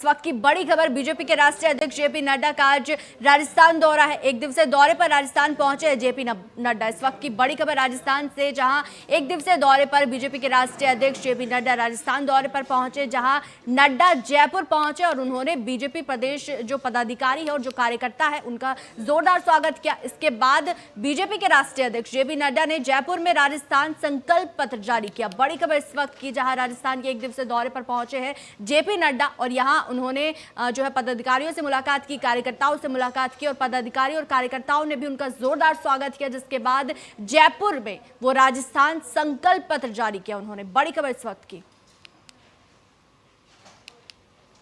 इस वक्त की बड़ी खबर, बीजेपी के राष्ट्रीय अध्यक्ष जेपी नड्डा का आज राजस्थान दौरा है। एक दिवसीय दौरे पर राजस्थान पहुंचे जेपी नड्डा। इस वक्त की बड़ी खबर राजस्थान से, जहां एक दिवसीय दौरे पर बीजेपी के राष्ट्रीय अध्यक्ष जेपी नड्डा राजस्थान दौरे पर पहुंचे, जहां नड्डा जयपुर पहुंचे और उन्होंने बीजेपी प्रदेश जो पदाधिकारी है और जो कार्यकर्ता है उनका जोरदार स्वागत किया। इसके बाद बीजेपी के राष्ट्रीय अध्यक्ष जेपी नड्डा ने जयपुर में राजस्थान संकल्प पत्र जारी किया। बड़ी खबर इस वक्त की, जहां राजस्थान के एक दिवसीय दौरे पर पहुंचे हैं जेपी नड्डा और यहां उन्होंने जो है पदाधिकारियों से मुलाकात की, कार्यकर्ताओं से मुलाकात की और पदाधिकारी और कार्यकर्ताओं ने भी उनका जोरदार स्वागत किया। जिसके बाद जयपुर में वो राजस्थान संकल्प पत्र जारी किया उन्होंने। बड़ी खबर इस वक्त की।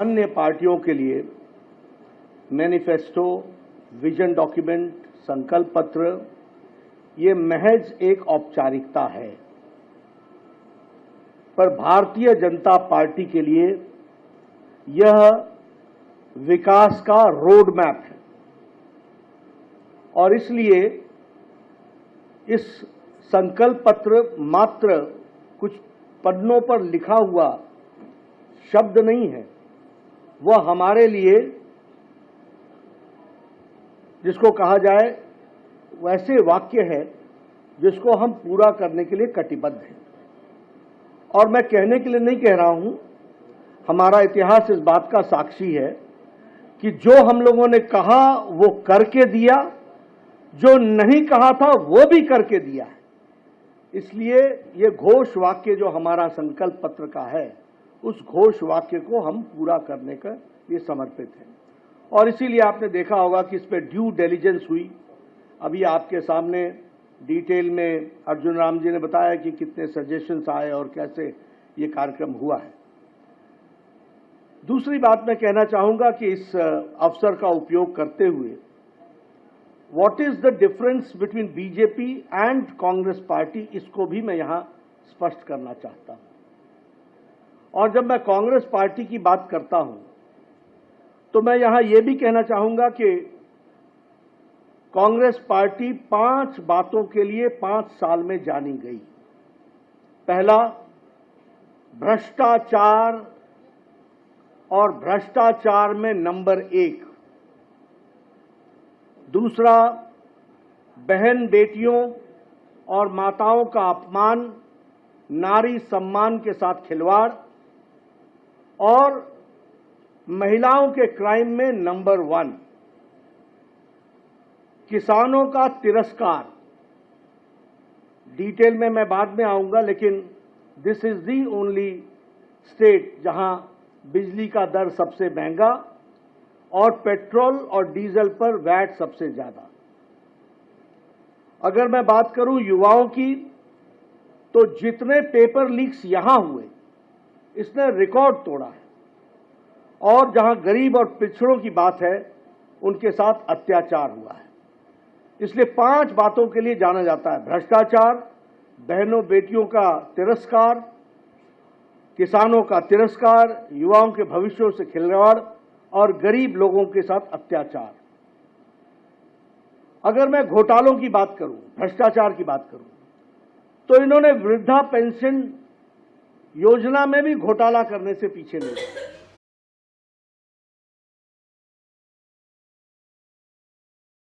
अन्य पार्टियों के लिए मैनिफेस्टो, विजन डॉक्यूमेंट, संकल्प पत्र ये महज एक औपचारिकता है, पर भारतीय जनता पार्टी के लिए यह विकास का रोड मैप है और इसलिए इस संकल्प पत्र मात्र कुछ पन्नों पर लिखा हुआ शब्द नहीं है, वह हमारे लिए जिसको कहा जाए वैसे वाक्य है जिसको हम पूरा करने के लिए कटिबद्ध हैं। और मैं कहने के लिए नहीं कह रहा हूं, हमारा इतिहास इस बात का साक्षी है कि जो हम लोगों ने कहा वो करके दिया, जो नहीं कहा था वो भी करके दिया है। इसलिए ये घोष वाक्य जो हमारा संकल्प पत्र का है, उस घोष वाक्य को हम पूरा करने का ये समर्पित है। और इसीलिए आपने देखा होगा कि इस पर ड्यू डिलिजेंस हुई। अभी आपके सामने डिटेल में अर्जुन राम जी ने बताया कि कितने सजेशंस आए और कैसे ये कार्यक्रम हुआ है। दूसरी बात मैं कहना चाहूंगा कि इस अवसर का उपयोग करते हुए what is the difference between BJP and Congress party, इसको भी मैं यहां स्पष्ट करना चाहता हूं। और जब मैं कांग्रेस पार्टी की बात करता हूं तो मैं यहां यह भी कहना चाहूंगा कि कांग्रेस पार्टी 5 बातों के लिए 5 साल में जानी गई। पहला, भ्रष्टाचार और भ्रष्टाचार में नंबर 1। दूसरा, बहन बेटियों और माताओं का अपमान, नारी सम्मान के साथ खिलवाड़ और महिलाओं के क्राइम में नंबर 1। किसानों का तिरस्कार, डिटेल में मैं बाद में आऊंगा, लेकिन this is the only state जहां बिजली का दर सबसे महंगा और पेट्रोल और डीजल पर वैट सबसे ज्यादा। अगर मैं बात करूं युवाओं की, तो जितने पेपर लीक्स यहां हुए इसने रिकॉर्ड तोड़ा है। और जहां गरीब और पिछड़ों की बात है, उनके साथ अत्याचार हुआ है। इसलिए 5 बातों के लिए जाना जाता है: भ्रष्टाचार, बहनों बेटियों का तिरस्कार, किसानों का तिरस्कार, युवाओं के भविष्यों से खिलवाड़ और गरीब लोगों के साथ अत्याचार। अगर मैं घोटालों की बात करूं, भ्रष्टाचार की बात करूं, तो इन्होंने वृद्धा पेंशन योजना में भी घोटाला करने से पीछे नहीं।